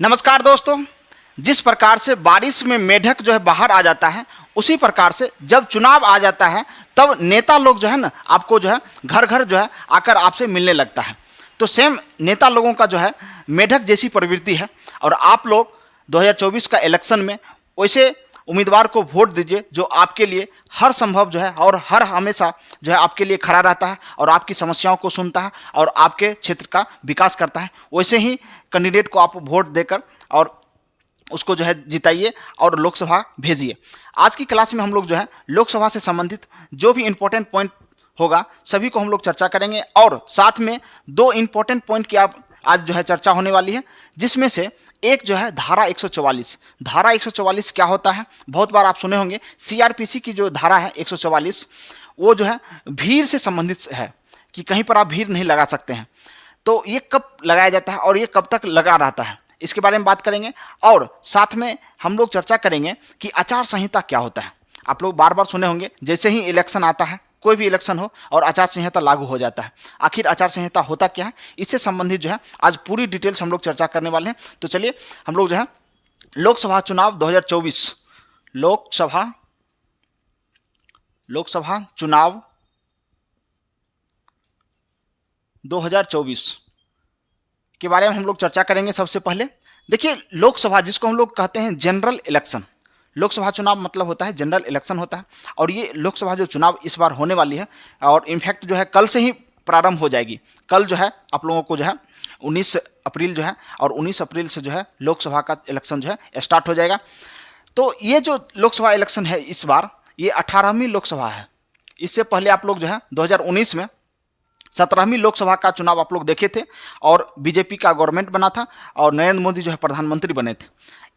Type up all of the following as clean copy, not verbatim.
नमस्कार दोस्तों। जिस प्रकार से बारिश में मेढक जो है बाहर आ जाता है, उसी प्रकार से जब चुनाव आ जाता है तब नेता लोग जो है ना आपको जो है घर घर जो है आकर आपसे मिलने लगता है। तो सेम नेता लोगों का जो है मेढक जैसी प्रवृत्ति है। और आप लोग 2024 का इलेक्शन में वैसे उम्मीदवार को वोट दीजिए जो आपके लिए हर संभव जो है और हर हमेशा जो है आपके लिए खड़ा रहता है और आपकी समस्याओं को सुनता है और आपके क्षेत्र का विकास करता है। वैसे ही कैंडिडेट को आप वोट देकर और उसको जो है जिताइए और लोकसभा भेजिए। आज की क्लास में हम लोग जो है लोकसभा से संबंधित जो भी इंपॉर्टेंट पॉइंट होगा सभी को हम लोग चर्चा करेंगे और साथ में दो इंपॉर्टेंट पॉइंट की आप आज जो है चर्चा होने वाली है, जिसमें से एक जो है धारा 144। धारा 144 क्या होता है? बहुत बार आप सुने होंगे। सीआरपीसी की जो धारा है 144 वो जो है भीड़ से संबंधित है कि कहीं पर आप भीड़ नहीं लगा सकते हैं। तो ये कब लगाया जाता है और ये कब तक लगा रहता है, इसके बारे में बात करेंगे। और साथ में हम लोग चर्चा करेंगे कि आचार संहिता क्या होता है। आप लोग बार बार सुने होंगे जैसे ही इलेक्शन आता है, कोई भी इलेक्शन हो और आचार संहिता लागू हो जाता है। आखिर आचार संहिता होता क्या है, इससे संबंधित जो है आज पूरी डिटेल्स हम लोग चर्चा करने वाले हैं। तो चलिए हम लोग जो है लोकसभा चुनाव 2024 लोकसभा चुनाव 2024 के बारे में हम लोग चर्चा करेंगे। सबसे पहले देखिए, लोकसभा जिसको हम लोग कहते हैं जनरल इलेक्शन, लोकसभा चुनाव मतलब होता है जनरल इलेक्शन होता है। और ये लोकसभा जो चुनाव इस बार होने वाली है और इनफैक्ट जो है कल से ही प्रारंभ हो जाएगी। कल जो है आप लोगों को जो है 19 अप्रैल जो है और 19 अप्रैल से जो है लोकसभा का इलेक्शन जो है स्टार्ट हो जाएगा। तो ये जो लोकसभा इलेक्शन है इस बार ये 18वीं लोकसभा है। इससे पहले आप लोग जो है 2019 में 17वीं लोकसभा का चुनाव आप लोग देखे थे और बीजेपी का गवर्नमेंट बना था और नरेंद्र मोदी जो है प्रधानमंत्री बने थे।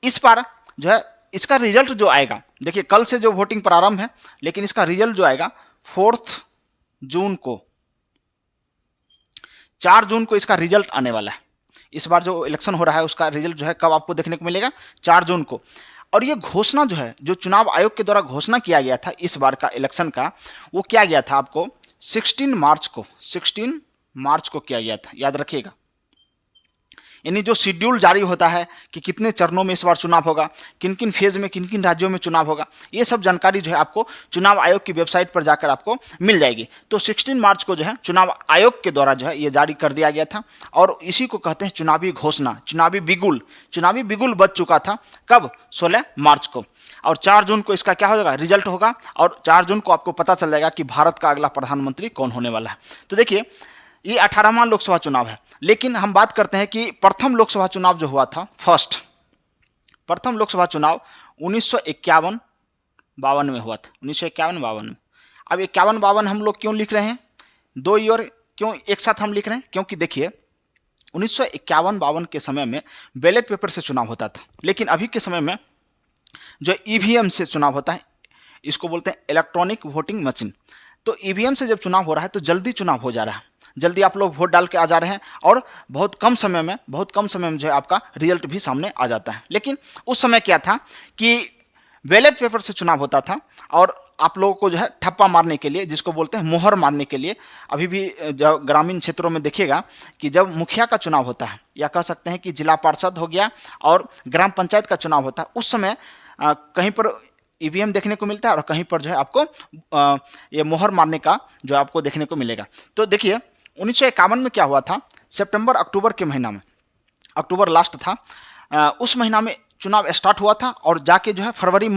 इस बार जो है इसका रिजल्ट जो आएगा, देखिए कल से जो वोटिंग प्रारंभ है, लेकिन इसका रिजल्ट जो आएगा 4 जून को, 4 जून को इसका रिजल्ट आने वाला है। इस बार जो इलेक्शन हो रहा है उसका रिजल्ट जो है कब आपको देखने को मिलेगा? 4 जून को। और ये घोषणा जो है जो चुनाव आयोग के द्वारा घोषणा किया गया था इस बार का इलेक्शन का, वो क्या गया था आपको 16 मार्च को किया गया था, याद रखिएगा। यानी जो शेड्यूल जारी होता है कि कितने चरणों में इस बार चुनाव होगा, किन किन फेज में किन किन राज्यों में चुनाव होगा, ये सब जानकारी जो है आपको चुनाव आयोग की वेबसाइट पर जाकर आपको मिल जाएगी। तो 16 मार्च को जो है चुनाव आयोग के द्वारा जो है ये जारी कर दिया गया था और इसी को कहते हैं चुनावी घोषणा, चुनावी बिगुल बज चुका था। कब? 16 मार्च को। और 4 जून को इसका क्या हो जाएगा? रिजल्ट होगा और 4 जून को आपको पता चल जाएगा कि भारत का अगला प्रधानमंत्री कौन होने वाला है। तो देखिए ये 18वां लोकसभा चुनाव है, लेकिन हम बात करते हैं कि प्रथम लोकसभा चुनाव जो हुआ था, प्रथम लोकसभा चुनाव 1951-52 में हुआ था। 1951-52 में। अब 51-52 हम लोग क्यों लिख रहे हैं, 2 ईयर क्यों एक साथ हम लिख रहे हैं? क्योंकि देखिए 1951-52 के समय में बैलेट पेपर से चुनाव होता था, लेकिन अभी के समय में जो ईवीएम से चुनाव होता है, इसको बोलते हैं इलेक्ट्रॉनिक वोटिंग मशीन। तो ईवीएम से जब चुनाव हो रहा है तो जल्दी चुनाव हो जा रहा है, जल्दी आप लोग वोट डाल के आ जा रहे हैं और बहुत कम समय में जो है आपका रिजल्ट भी सामने आ जाता है। लेकिन उस समय क्या था कि बैलेट पेपर से चुनाव होता था और आप लोगों को जो है ठप्पा मारने के लिए, जिसको बोलते हैं मोहर मारने के लिए, अभी भी जो ग्रामीण क्षेत्रों में देखिएगा कि जब मुखिया का चुनाव होता है या कह सकते हैं कि जिला पार्षद हो गया और ग्राम पंचायत का चुनाव होता है, उस समय कहीं पर ईवीएम देखने को मिलता है और कहीं पर जो है आपको ये मोहर मारने का जो आपको देखने को मिलेगा। तो देखिए 1951 में क्या हुआ था, सितंबर अक्टूबर के महीना में, अक्टूबर लास्ट था, उस महीना में चुनाव स्टार्ट हुआ था और जाके जो है फरवरी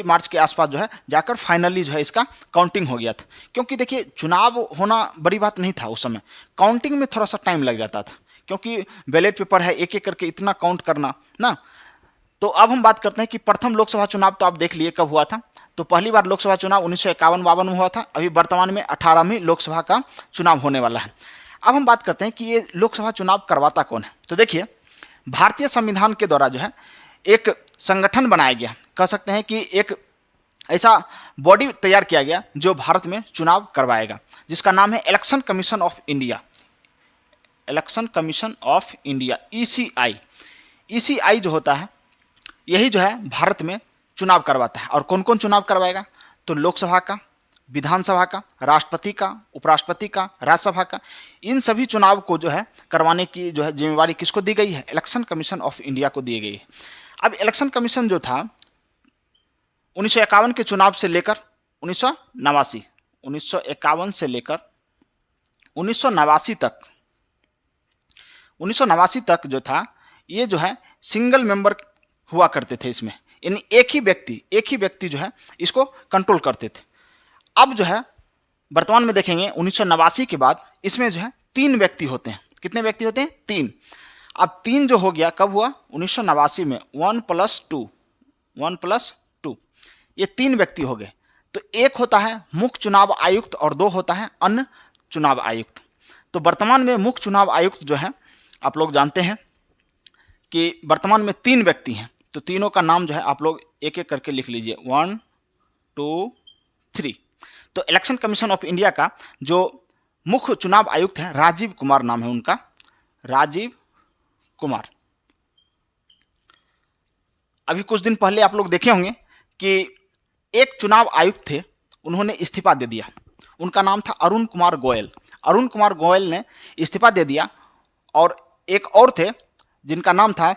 मार्च के आसपास जो है जाकर फाइनली जो है इसका काउंटिंग हो गया था। क्योंकि देखिए चुनाव होना बड़ी बात नहीं था उस समय, काउंटिंग में थोड़ा सा टाइम लग जाता था क्योंकि बैलेट पेपर है, एक एक करके इतना काउंट करना ना। तो अब हम बात करते हैं कि प्रथम लोकसभा चुनाव तो आप देख लिए कब हुआ था। तो पहली बार लोकसभा चुनाव 1951-52 में हुआ था। अभी वर्तमान में 18वीं लोकसभा का चुनाव होने वाला है। अब हम बात करते हैं कि ये लोकसभा चुनाव करवाता कौन है। तो देखिए भारतीय संविधान के द्वारा जो है एक संगठन बनाया गया, कह सकते हैं कि एक ऐसा बॉडी तैयार किया गया जो भारत में चुनाव करवाएगा, जिसका नाम है election commission of India, ECI जो होता है यही जो है भारत में चुनाव करवाता है। और कौन कौन चुनाव करवाएगा? तो लोकसभा का, विधानसभा का, राष्ट्रपति का, उपराष्ट्रपति का, राज्यसभा का, इन सभी चुनाव को जो है करवाने की जो है जिम्मेवारी किसको दी गई है? इलेक्शन कमीशन ऑफ इंडिया को दी गई है। अब इलेक्शन कमीशन जो था 1951 के चुनाव से लेकर 1951 से लेकर 1989 तक जो था, ये जो है सिंगल मेंबर हुआ करते थे इसमें, यानी एक ही व्यक्ति जो है इसको कंट्रोल करते थे। अब जो है वर्तमान में देखेंगे 1989 के बाद इसमें जो है 3 व्यक्ति होते हैं। कितने व्यक्ति होते हैं? 3। अब 3 जो हो गया, कब हुआ? 1989 में 1+2 ये 3 व्यक्ति हो गए। तो एक होता है मुख्य चुनाव आयुक्त और 2 होता है अन्य चुनाव आयुक्त। तो वर्तमान में मुख्य चुनाव आयुक्त जो है आप लोग जानते हैं कि वर्तमान में 3 व्यक्ति हैं। तो तीनों का नाम जो है आप लोग एक एक करके लिख लीजिए, 1 2 3। तो इलेक्शन कमीशन ऑफ इंडिया का जो मुख्य चुनाव आयुक्त है राजीव कुमार नाम है उनका, राजीव कुमार। अभी कुछ दिन पहले आप लोग देखे होंगे कि एक चुनाव आयुक्त थे, उन्होंने इस्तीफा दे दिया। उनका नाम था अरुण कुमार गोयल। अरुण कुमार गोयल ने इस्तीफा दे दिया और एक और थे जिनका नाम था,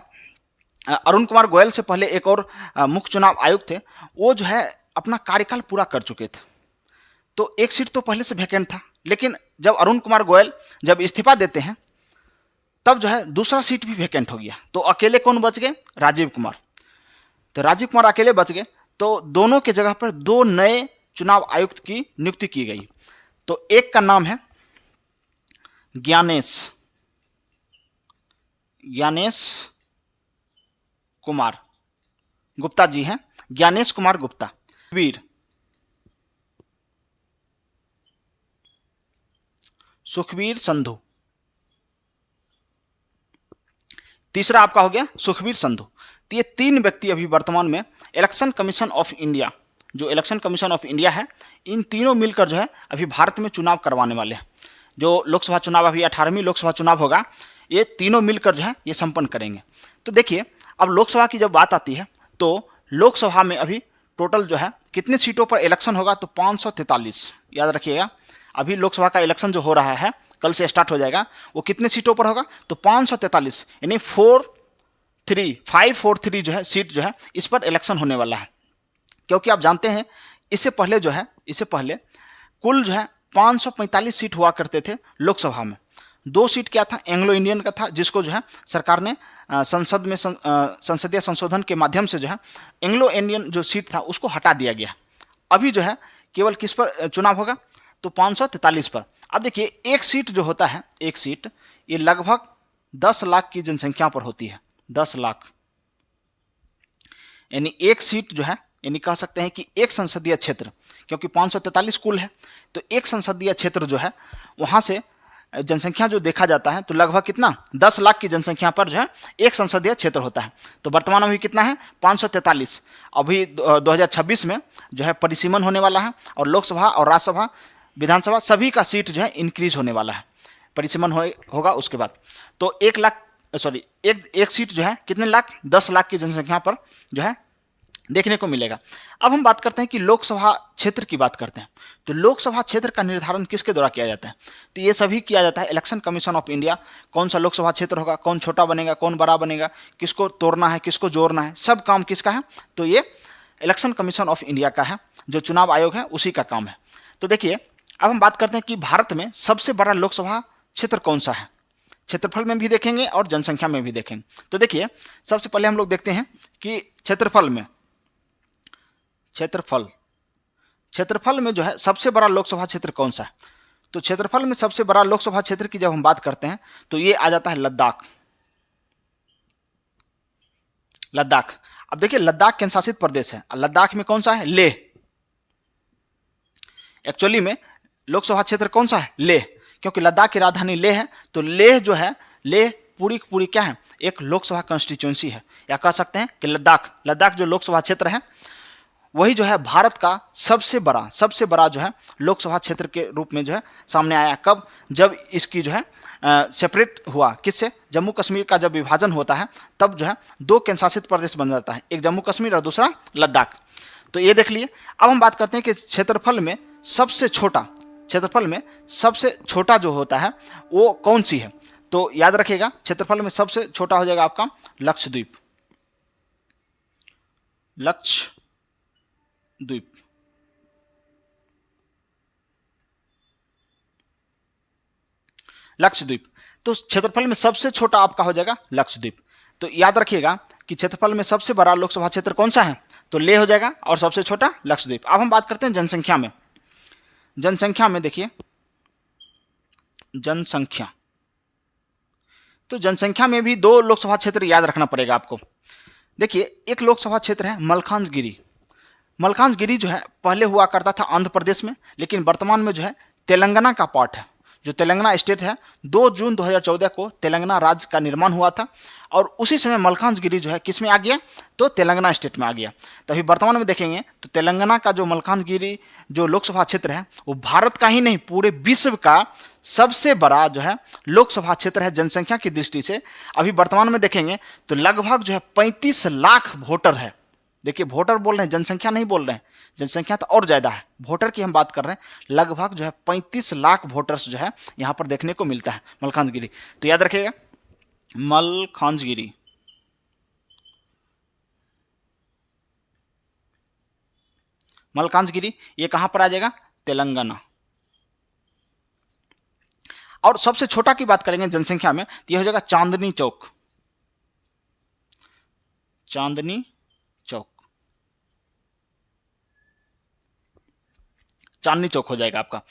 अरुण कुमार गोयल से पहले एक और मुख्य चुनाव आयुक्त थे, वो जो है अपना कार्यकाल पूरा कर चुके थे। तो एक सीट तो पहले से वैकेंट था, लेकिन जब अरुण कुमार गोयल जब इस्तीफा देते हैं तब जो है दूसरा सीट भी वैकेंट हो गया। तो अकेले कौन बच गए? राजीव कुमार। तो राजीव कुमार अकेले बच गए, तो दोनों के जगह पर 2 नए चुनाव आयुक्त की नियुक्ति की गई। तो एक का नाम है ज्ञानेश कुमार गुप्ता जी हैं, ज्ञानेश कुमार गुप्ता। सुखबीर संधू, तीसरा आपका हो गया सुखबीर संधू। तो ये 3 व्यक्ति अभी वर्तमान में इलेक्शन कमीशन ऑफ इंडिया, जो इलेक्शन कमीशन ऑफ इंडिया है, इन तीनों मिलकर जो है अभी भारत में चुनाव करवाने वाले हैं। जो लोकसभा चुनाव अभी 18वीं लोकसभा चुनाव होगा, ये तीनों मिलकर जो है ये संपन्न करेंगे। तो देखिए, अब लोकसभा की जब बात आती है तो लोकसभा में अभी टोटल जो है कितने सीटों पर इलेक्शन होगा? तो 543। याद रखिएगा, अभी लोकसभा का इलेक्शन जो हो रहा है कल से स्टार्ट हो जाएगा, वो कितने सीटों पर होगा? तो 543, यानी 543 जो है सीट जो है इस पर इलेक्शन होने वाला है। क्योंकि आप जानते हैं इससे पहले कुल जो है 545 सीट हुआ करते थे लोकसभा में। 2 सीट क्या था? एंग्लो इंडियन का था, जिसको जो है सरकार ने संसद में संसदीय संशोधन के माध्यम से जो है एंग्लो इंडियन जो सीट था उसको हटा दिया गया। अभी जो है केवल किस पर चुनाव होगा? तो 543 पर। अब देखिए, एक सीट जो होता है, एक सीट ये लगभग 10 लाख की जनसंख्या पर होती है। 10 लाख, यानी एक सीट जो है, यानी कह सकते हैं कि एक संसदीय क्षेत्र, क्योंकि 543 कुल है, तो एक संसदीय क्षेत्र जो है वहां से जनसंख्या जो देखा जाता है तो लगभग कितना? 10 लाख की जनसंख्या पर जो है एक संसदीय क्षेत्र होता है। तो वर्तमान में कितना है? 543। अभी 2026 में जो है परिसीमन होने वाला है और लोकसभा और राज्यसभा, विधानसभा सभी का सीट जो है इंक्रीज होने वाला है, परिसीमन होगा उसके बाद। तो एक सीट जो है कितने लाख? 10 लाख की जनसंख्या पर जो है देखने को मिलेगा। अब हम बात करते हैं कि लोकसभा क्षेत्र की बात करते हैं। तो लोकसभा क्षेत्र का निर्धारण किसके द्वारा किया जाता है? तो ये सभी किया जाता है इलेक्शन कमीशन ऑफ इंडिया। कौन सा लोकसभा क्षेत्र होगा, कौन छोटा बनेगा, कौन बड़ा बनेगा, किसको तोड़ना है, किसको जोड़ना है, सब काम किसका है? तो ये इलेक्शन कमीशन ऑफ इंडिया का है, जो चुनाव आयोग है उसी का काम है। तो देखिए, अब हम बात करते हैं कि भारत में सबसे बड़ा लोकसभा क्षेत्र कौन सा है। क्षेत्रफल में भी देखेंगे और जनसंख्या में भी देखेंगे। तो देखिए, सबसे पहले हम लोग देखते हैं कि क्षेत्रफल में जो है सबसे बड़ा लोकसभा क्षेत्र कौन सा है। तो क्षेत्रफल में सबसे बड़ा लोकसभा क्षेत्र की जब हम बात करते हैं तो ये आ जाता है लद्दाख। अब देखिए, लद्दाख केंद्र शासित प्रदेश है। लद्दाख में कौन सा है? लेह। एक्चुअली में लोकसभा क्षेत्र कौन सा है? लेह, क्योंकि लद्दाख की राजधानी लेह है। तो लेह जो है, लेह पूरी की पूरी क्या है? एक लोकसभा कॉन्स्टिट्यूंसी है, या कह सकते हैं कि लद्दाख जो लोकसभा क्षेत्र है वही जो है भारत का सबसे बड़ा जो है लोकसभा क्षेत्र के रूप में जो है सामने आया। कब? जब इसकी जो है सेपरेट हुआ, किससे? जम्मू कश्मीर का जब विभाजन होता है तब जो है 2 केंद्र शासित प्रदेश बन जाता है, एक जम्मू कश्मीर और दूसरा लद्दाख। तो ये देख लिए। अब हम बात करते हैं कि क्षेत्रफल में सबसे छोटा, क्षेत्रफल में सबसे छोटा जो होता है वो कौन सी है? तो याद रखिएगा, क्षेत्रफल में सबसे छोटा हो जाएगा आपका लक्षद्वीप। लक्षद्वीप। लक्षद्वीप तो क्षेत्रफल में सबसे छोटा आपका हो जाएगा लक्षद्वीप। तो याद रखिएगा कि क्षेत्रफल में सबसे बड़ा लोकसभा क्षेत्र कौन सा है? तो लेह हो जाएगा, और सबसे छोटा लक्षद्वीप। अब हम बात करते हैं जनसंख्या में। जनसंख्या में देखिए, जनसंख्या, तो जनसंख्या में भी 2 लोकसभा क्षेत्र याद रखना पड़ेगा आपको। देखिए, एक लोकसभा क्षेत्र है मलकानगिरी। मलकानगिरी जो है पहले हुआ करता था आंध्र प्रदेश में, लेकिन वर्तमान में जो है तेलंगाना का पार्ट है। जो तेलंगाना स्टेट है, 2 जून 2014 को तेलंगाना राज्य का निर्माण हुआ था, और उसी समय मलकानगिरी जो है किस में आ गया? तो तेलंगाना स्टेट में आ गया। तो अभी वर्तमान में देखेंगे तो तेलंगाना का जो मलकानगिरी जो लोकसभा क्षेत्र है वो भारत का ही नहीं, पूरे विश्व का सबसे बड़ा जो है लोकसभा क्षेत्र है जनसंख्या की दृष्टि से। अभी वर्तमान में देखेंगे तो लगभग जो है 35 लाख वोटर है। देखिए, वोटर बोल रहे हैं, जनसंख्या नहीं बोल रहे हैं, जनसंख्या तो और ज़्यादा है, वोटर की हम बात कर रहे हैं। लगभग जो है 35 लाख वोटर्स जो है यहाँ पर देखने को मिलता है मलकानगिरी। तो याद रखिएगा, मलकानगिरी। मलकानगिरी ये कहाँ पर आ जाएगा? तेलंगाना। और सबसे छोटा की बात करेंगे जनसंख्या में तो यह हो जाएगा चांदनी चौक। चांदनी चौक, चांदनी चौक हो जाएगा आपका।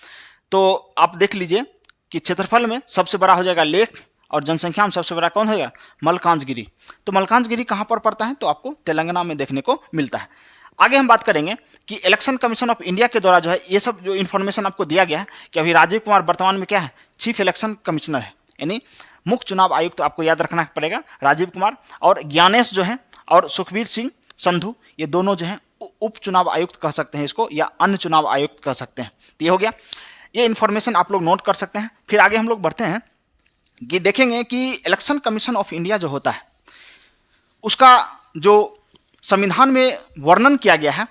तो आप देख लीजिए कि क्षेत्रफल में सबसे बड़ा हो जाएगा लेह, और जनसंख्या में सबसे बड़ा कौन होगा? मलकानगिरी। तो मलकानगिरी कहाँ पर पड़ता है? तो आपको तेलंगाना में देखने को मिलता है। आगे हम बात करेंगे कि इलेक्शन कमीशन ऑफ इंडिया के द्वारा जो है ये सब जो इन्फॉर्मेशन आपको दिया गया है कि अभी राजीव कुमार वर्तमान में क्या है? चीफ इलेक्शन कमिश्नर है, यानी मुख्य चुनाव आयुक्त। तो आपको याद रखना पड़ेगा राजीव कुमार, और ज्ञानेश जो है और सुखबीर सिंह संधू, ये दोनों जो हैं उप चुनाव आयुक्त कह सकते हैं इसको, या अन्य चुनाव आयुक्त कह सकते हैं। तो ये हो गया, ये इन्फॉर्मेशन आप लोग नोट कर सकते हैं। फिर आगे हम लोग बढ़ते हैं कि देखेंगे कि इलेक्शन कमीशन ऑफ इंडिया जो होता है उसका जो संविधान में वर्णन किया गया है,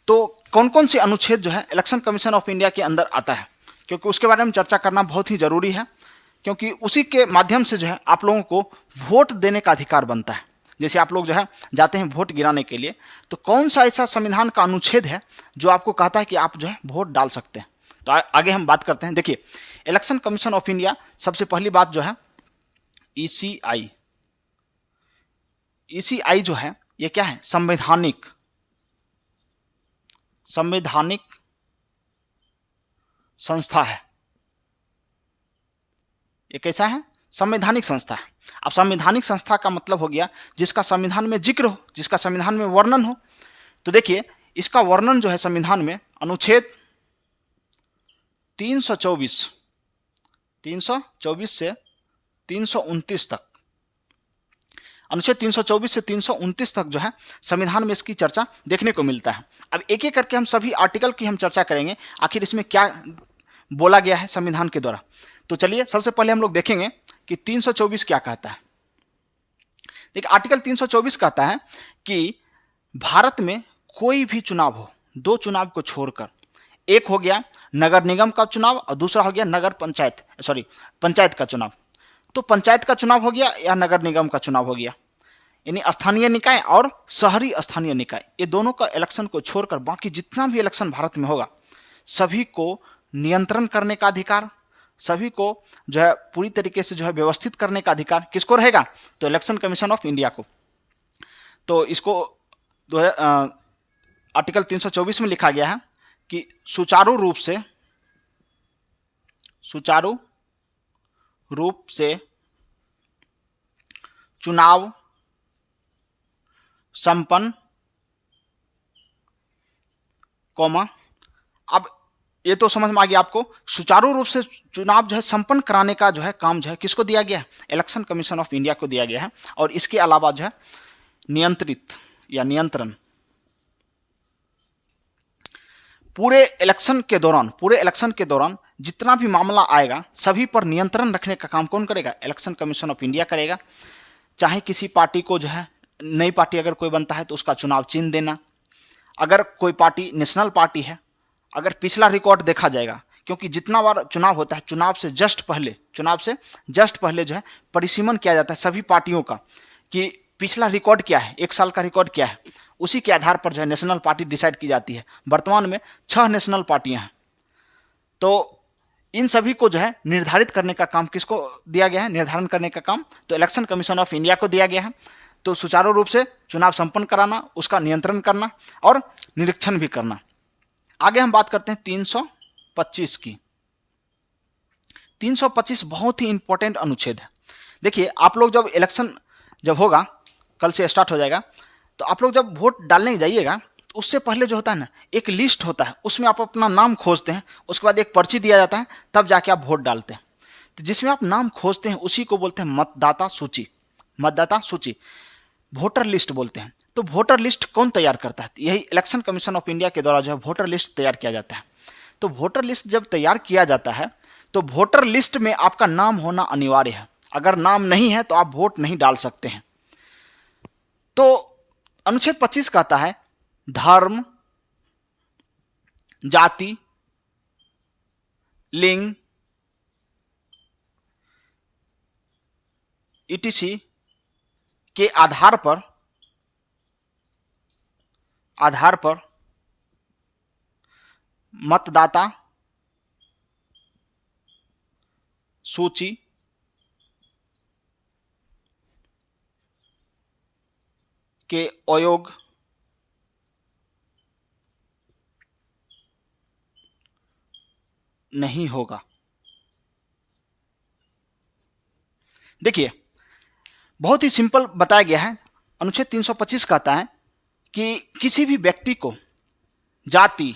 तो कौन कौन से अनुच्छेद जो है इलेक्शन कमीशन ऑफ इंडिया के अंदर आता है, क्योंकि उसके बारे में चर्चा करना बहुत ही जरूरी है, क्योंकि उसी के माध्यम से जो है आप लोगों को वोट देने का अधिकार बनता है। जैसे आप लोग जो है जाते हैं वोट गिराने के लिए, तो कौन सा ऐसा संविधान का अनुच्छेद है जो आपको कहता है कि आप जो है वोट डाल सकते हैं। तो आगे हम बात करते हैं। देखिए, इलेक्शन कमीशन ऑफ इंडिया, सबसे पहली बात जो है ईसीआई। ईसीआई जो है ये क्या है? संवैधानिक संस्था है। ये कैसा है? संवैधानिक संस्था है। अब संवैधानिक संस्था का मतलब हो गया जिसका संविधान में जिक्र हो, जिसका संविधान में वर्णन हो। तो देखिए, इसका वर्णन जो है संविधान में अनुच्छेद 324 से 329 तक, अनुच्छेद 324 से 329 तक जो है संविधान में इसकी चर्चा देखने को मिलता है। अब एक एक करके हम सभी आर्टिकल की हम चर्चा करेंगे, आखिर इसमें क्या बोला गया है संविधान के द्वारा। तो चलिए, सबसे पहले हम लोग देखेंगे कि 324 क्या कहता है। देखिए, आर्टिकल 324 कहता है कि भारत में कोई भी चुनाव हो, 2 चुनाव को छोड़कर, एक हो गया नगर निगम का चुनाव और दूसरा हो गया पंचायत का चुनाव। तो पंचायत का चुनाव हो गया या नगर निगम का चुनाव हो गया, यानी स्थानीय निकाय और शहरी स्थानीय निकाय, ये दोनों का इलेक्शन को छोड़कर बाकी जितना भी इलेक्शन भारत में होगा सभी को नियंत्रण करने का अधिकार, सभी को जो है पूरी तरीके से जो है व्यवस्थित करने का अधिकार किसको रहेगा? तो इलेक्शन कमीशन ऑफ इंडिया को। तो इसको आर्टिकल 324 में लिखा गया है कि सुचारू रूप से चुनाव संपन्न, अब ये तो समझ में आ गया आपको, सुचारू रूप से चुनाव जो है संपन्न कराने का जो है काम जो है किसको दिया गया है? इलेक्शन कमीशन ऑफ इंडिया को दिया गया है। और इसके अलावा जो है नियंत्रण पूरे इलेक्शन के दौरान जितना भी मामला आएगा सभी पर नियंत्रण रखने का काम कौन करेगा? इलेक्शन कमीशन ऑफ इंडिया करेगा। चाहे किसी पार्टी को जो है, नई पार्टी अगर कोई बनता है तो उसका चुनाव चिन्ह देना, अगर कोई पार्टी नेशनल पार्टी है अगर पिछला रिकॉर्ड देखा जाएगा, क्योंकि जितना बार चुनाव होता है चुनाव से जस्ट पहले जो है परिसीमन किया जाता है सभी पार्टियों का कि पिछला रिकॉर्ड क्या है, 1 साल का रिकॉर्ड क्या है, उसी के आधार पर जो है नेशनल पार्टी डिसाइड की जाती है। वर्तमान में 6 नेशनल पार्टियां हैं, तो इन सभी को जो है निर्धारित करने का काम किसको दिया गया है, निर्धारण करने का काम तो इलेक्शन कमीशन ऑफ इंडिया को दिया गया है। तो सुचारू रूप से चुनाव संपन्न कराना, उसका नियंत्रण करना और निरीक्षण भी करना। आगे हम बात करते हैं 325 की। 325 बहुत ही इंपॉर्टेंट अनुच्छेद है। देखिए, आप लोग जब इलेक्शन जब होगा, कल से स्टार्ट हो जाएगा, तो आप लोग जब वोट डालने जाइएगा तो उससे पहले जो होता है ना, एक लिस्ट होता है, उसमें आप अपना नाम खोजते हैं, उसके बाद एक पर्ची दिया जाता है, तब जाके आप वोट डालते हैं। तो जिसमें आप नाम खोजते हैं उसी को बोलते हैं मतदाता सूची। मतदाता सूची, वोटर लिस्ट बोलते हैं। तो वोटर लिस्ट कौन तैयार करता है? यही इलेक्शन कमीशन ऑफ इंडिया के द्वारा जो है वोटर लिस्ट तैयार किया जाता है। तो वोटर लिस्ट जब तैयार किया जाता है तो वोटर लिस्ट में आपका नाम होना अनिवार्य है। अगर नाम नहीं है तो आप वोट नहीं डाल सकते हैं। तो अनुच्छेद 25 कहता है धर्म, जाति, लिंग etc के आधार पर मतदाता सूची के अयोग नहीं होगा। देखिए, बहुत ही सिंपल बताया गया है। अनुच्छेद 325 कहता है कि किसी भी व्यक्ति को जाति,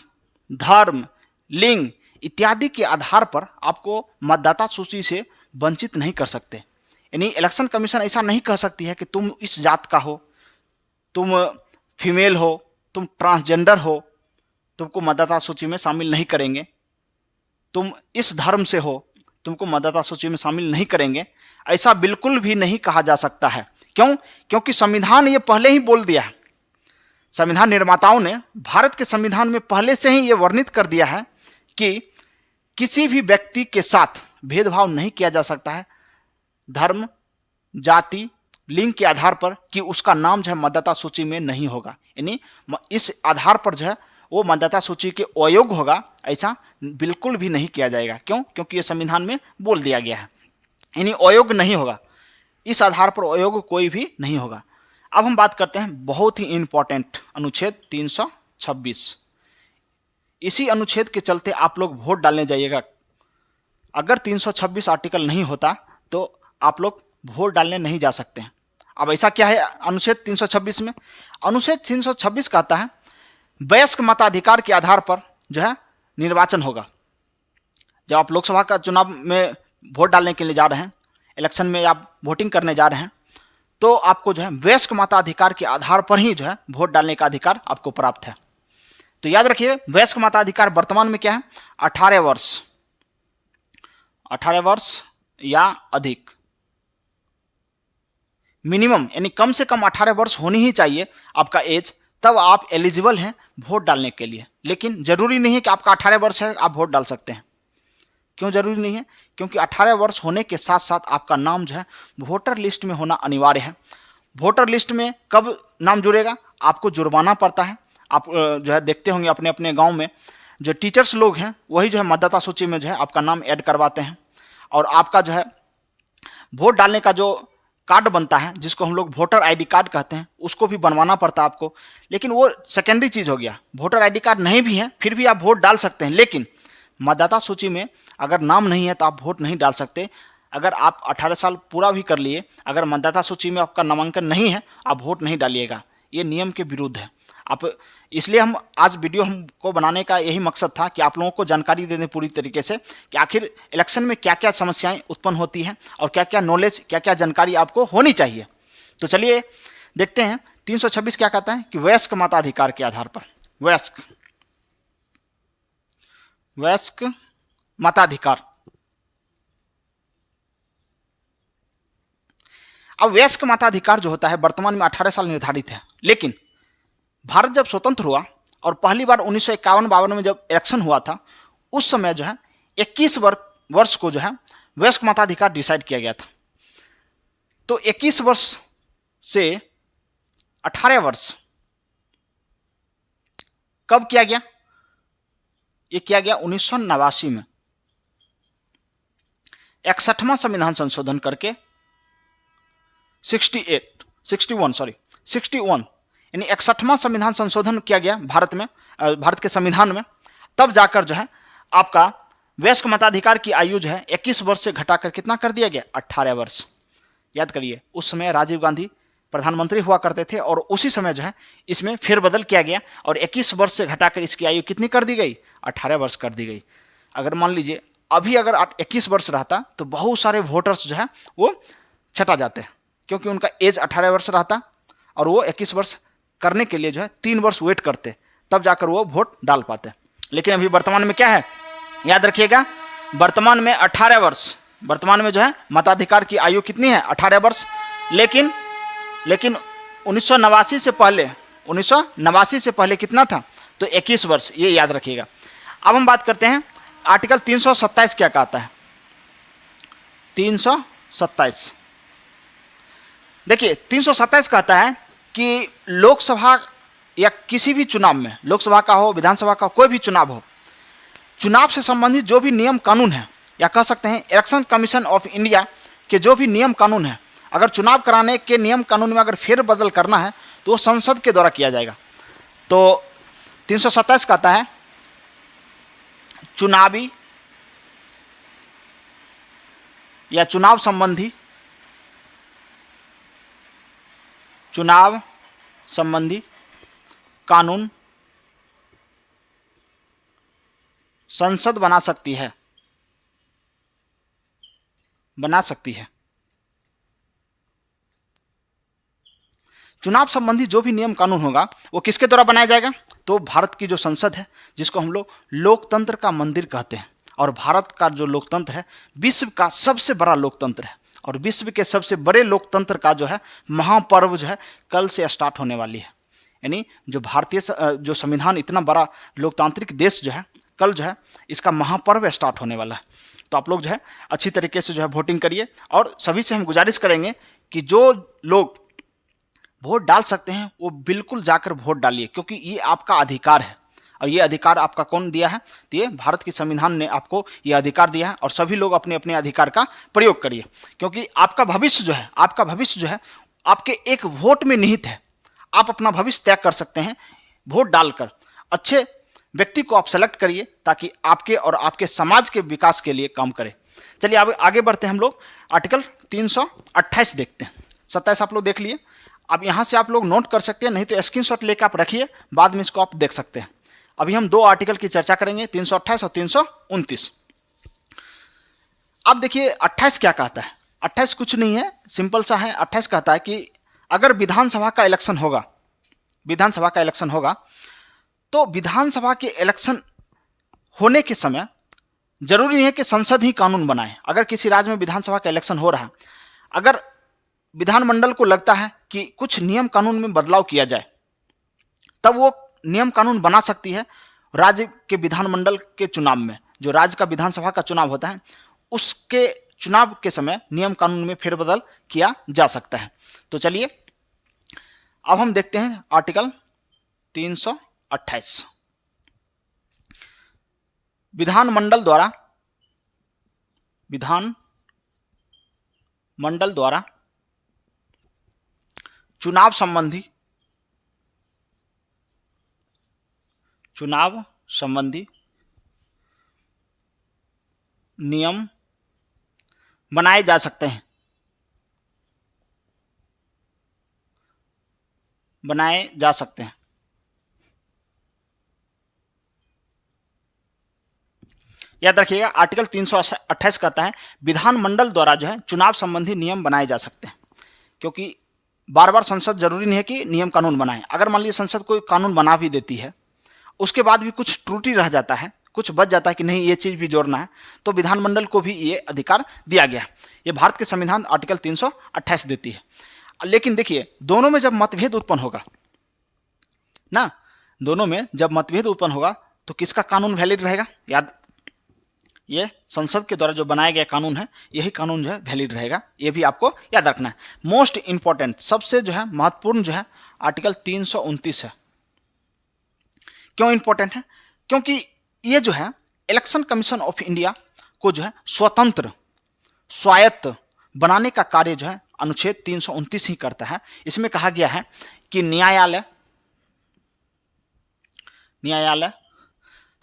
धर्म, लिंग इत्यादि के आधार पर आपको मतदाता सूची से वंचित नहीं कर सकते। यानी इलेक्शन कमीशन ऐसा नहीं कह सकती है कि तुम इस जात का हो, तुम फीमेल हो, तुम ट्रांसजेंडर हो, तुमको मतदाता सूची में शामिल नहीं करेंगे, तुम इस धर्म से हो, तुमको मतदाता सूची में शामिल नहीं करेंगे। ऐसा बिल्कुल भी नहीं कहा जा सकता है। क्यों? क्योंकि संविधान ये पहले ही बोल दिया है। संविधान निर्माताओं ने भारत के संविधान में पहले से ही ये वर्णित कर दिया है कि किसी भी व्यक्ति के साथ भेदभाव नहीं किया जा सकता है धर्म, जाति, लिंग के आधार पर कि उसका नाम जो है मतदाता सूची में नहीं होगा। यानी इस आधार पर जो है वो मतदाता सूची के अयोग्य होगा, ऐसा बिल्कुल भी नहीं किया जाएगा। क्यों? क्योंकि ये संविधान में बोल दिया गया है। यानी अयोग्य नहीं होगा, इस आधार पर अयोग्य कोई भी नहीं होगा। अब हम बात करते हैं बहुत ही इंपॉर्टेंट अनुच्छेद 326। इसी अनुच्छेद के चलते आप लोग वोट डालने जाइएगा। अगर 326 आर्टिकल नहीं होता तो आप लोग वोट डालने नहीं जा सकते हैं। अब ऐसा क्या है अनुच्छेद 326 में? अनुच्छेद 326 कहता है वयस्क मताधिकार के आधार पर जो है निर्वाचन होगा। जब आप लोकसभा का चुनाव में वोट डालने के लिए जा रहे हैं, इलेक्शन में आप वोटिंग करने जा रहे हैं, तो आपको जो है वयस्क मताधिकार के आधार पर ही जो है वोट डालने का अधिकार आपको प्राप्त है। तो याद रखिए, वयस्क मताधिकार वर्तमान में क्या है? 18 वर्ष, 18 वर्ष या अधिक मिनिमम, यानी कम से कम 18 वर्ष होनी ही चाहिए आपका एज, तब आप एलिजिबल हैं वोट डालने के लिए। लेकिन जरूरी नहीं है कि आपका 18 वर्ष है आप वोट डाल सकते हैं। क्यों जरूरी नहीं है? क्योंकि 18 वर्ष होने के साथ साथ आपका नाम जो है वोटर लिस्ट में होना अनिवार्य है। वोटर लिस्ट में कब नाम जुड़ेगा? आपको जुर्माना पड़ता है। आप जो है देखते होंगे अपने अपने गांव में जो टीचर्स लोग हैं वही जो है मतदाता सूची में जो है आपका नाम ऐड करवाते हैं, और आपका जो है वोट डालने का जो कार्ड बनता है जिसको हम लोग वोटर आईडी कार्ड कहते हैं, उसको भी बनवाना पड़ता है आपको। लेकिन वो सेकेंडरी चीज़ हो गया। वोटर आईडी कार्ड नहीं भी है फिर भी आप वोट डाल सकते हैं, लेकिन मतदाता सूची में अगर नाम नहीं है तो आप वोट नहीं डाल सकते। अगर आप 18 साल पूरा भी कर लिए, अगर मतदाता सूची में आपका नामांकन नहीं है, आप वोट नहीं डालिएगा। ये नियम के विरुद्ध है। आप इसलिए हम आज वीडियो हमको बनाने का यही मकसद था कि आप लोगों को जानकारी दे दें पूरी तरीके से कि आखिर इलेक्शन में क्या क्या समस्याएं उत्पन्न होती हैं और क्या क्या नॉलेज, क्या क्या जानकारी आपको होनी चाहिए। तो चलिए देखते हैं 326 क्या कहता है कि वयस्क मताधिकार के आधार पर वयस्क मताधिकार। अब वयस्क मताधिकार जो होता है वर्तमान में 18 साल निर्धारित है, लेकिन भारत जब स्वतंत्र हुआ और पहली बार 1951-52 में जब इलेक्शन हुआ था, उस समय जो है 21 वर्ष को जो है वयस्क मताधिकार डिसाइड किया गया था। तो 21 वर्ष से 18 वर्ष कब किया गया? ये किया गया 1989 में 61वां संविधान संशोधन करके 61 यानी 61वां संविधान संशोधन किया गया भारत में, भारत के संविधान में। तब जाकर जो है आपका वयस्क मताधिकार की आयु जो है 21 वर्ष से घटाकर कितना कर दिया गया? 18 वर्ष। याद करिए, उस समय राजीव गांधी प्रधानमंत्री हुआ करते थे और उसी समय जो है इसमें फेरबदल किया गया और 21 वर्ष से घटाकर इसकी आयु कितनी कर दी गई? 18 वर्ष कर दी गई। अगर मान लीजिए अभी अगर 21 वर्ष रहता तो बहुत सारे वोटर्स जो है वो छटा जाते हैं, क्योंकि उनका एज 18 वर्ष रहता और वो 21 वर्ष करने के लिए जो है 3 वर्ष वेट करते, तब जाकर वो वोट डाल पाते। लेकिन अभी वर्तमान में क्या है, याद रखिएगा, वर्तमान में 18 वर्ष, वर्तमान में जो है मताधिकार की आयु कितनी है? 18 वर्ष। लेकिन 1989 से पहले कितना था? तो 21 वर्ष, ये याद रखिएगा। अब हम बात करते हैं आर्टिकल 327 क्या कहता है। 327 देखिए, 327 कहता है कि लोकसभा या किसी भी चुनाव में, लोकसभा का हो, विधानसभा का, कोई भी चुनाव हो, चुनाव से संबंधित जो भी नियम कानून है, या कह सकते हैं इलेक्शन कमीशन ऑफ इंडिया के जो भी नियम कानून है, अगर चुनाव कराने के नियम कानून में अगर फेरबदल करना है तो वो संसद के द्वारा किया जाएगा। तो 327 कहता है चुनावी या चुनाव संबंधी कानून संसद बना सकती है। चुनाव संबंधी जो भी नियम कानून होगा वो किसके द्वारा बनाया जाएगा? तो भारत की जो संसद है, जिसको हम लोग लोकतंत्र का मंदिर कहते हैं, और भारत का जो लोकतंत्र है विश्व का सबसे बड़ा लोकतंत्र है, और विश्व के सबसे बड़े लोकतंत्र का जो है महापर्व जो है कल से स्टार्ट होने वाली है। यानी जो भारतीय जो संविधान, इतना बड़ा लोकतांत्रिक देश जो है, कल जो है इसका महापर्व स्टार्ट होने वाला है। तो आप लोग जो है अच्छी तरीके से जो है वोटिंग करिए, और सभी से हम गुजारिश करेंगे कि जो लोग वोट डाल सकते हैं वो बिल्कुल जाकर वोट डालिए, क्योंकि ये आपका अधिकार है। और ये अधिकार आपका कौन दिया है? तो ये भारत के संविधान ने आपको ये अधिकार दिया है, और सभी लोग अपने अपने अधिकार का प्रयोग करिए, क्योंकि आपका भविष्य जो है आपके एक वोट में निहित है। आप अपना भविष्य तय कर सकते हैं वोट डालकर। अच्छे व्यक्ति को आप सेलेक्ट करिए ताकि आपके और आपके समाज के विकास के लिए काम करे। चलिए अब आगे बढ़ते हैं हम लोग। आर्टिकल 328 देखते हैं। 27 आप लोग देख लिए। अब यहाँ से आप लोग नोट कर सकते हैं, नहीं तो स्क्रीनशॉट लेकर आप रखिए, बाद में इसको आप देख सकते हैं। अभी हम 2 आर्टिकल की चर्चा करेंगे, 328 और 329। अब देखिए 28 क्या कहता है। 28 कुछ नहीं है, सिंपल सा है। 28 कहता है कि अगर विधानसभा का इलेक्शन होगा तो विधानसभा के इलेक्शन होने के समय जरूरी नहीं है कि संसद ही कानून बनाए। अगर किसी राज्य में विधानसभा का इलेक्शन हो रहा है, अगर विधानमंडल को लगता है कि कुछ नियम कानून में बदलाव किया जाए, तब वो नियम कानून बना सकती है। राज्य के विधानमंडल के चुनाव में, जो राज्य का विधानसभा का चुनाव होता है, उसके चुनाव के समय नियम कानून में फेरबदल किया जा सकता है। तो चलिए अब हम देखते हैं आर्टिकल 328। विधानमंडल द्वारा चुनाव संबंधी नियम बनाए जा सकते हैं। याद रखिएगा, आर्टिकल 328 कहता है विधानमंडल द्वारा जो है चुनाव संबंधी नियम बनाए जा सकते हैं। क्योंकि बार बार संसद जरूरी नहीं है कि नियम कानून बनाए। अगर मान लीजिए संसद कोई कानून बना भी देती है, उसके बाद भी कुछ त्रुटि रह जाता है, कुछ बच जाता है कि नहीं ये चीज़ भी जोड़ना है, तो विधानमंडल को भी ये अधिकार दिया गया है। ये भारत के संविधान आर्टिकल 328 देती है। लेकिन देखिए, दोनों में जब मतभेद उत्पन्न होगा ना, दोनों में जब मतभेद उत्पन्न होगा तो किसका कानून वैलिड रहेगा? याद, ये संसद के द्वारा जो बनाया गया कानून है, यही कानून जो है वैलिड रहेगा। ये भी आपको याद रखना है। मोस्ट इंपॉर्टेंट, सबसे जो है महत्वपूर्ण जो है आर्टिकल 329 है। क्यों इंपॉर्टेंट है? क्योंकि ये जो है इलेक्शन कमीशन ऑफ इंडिया को जो है स्वतंत्र स्वायत्त बनाने का कार्य जो है अनुच्छेद 329 ही करता है। इसमें कहा गया है कि न्यायालय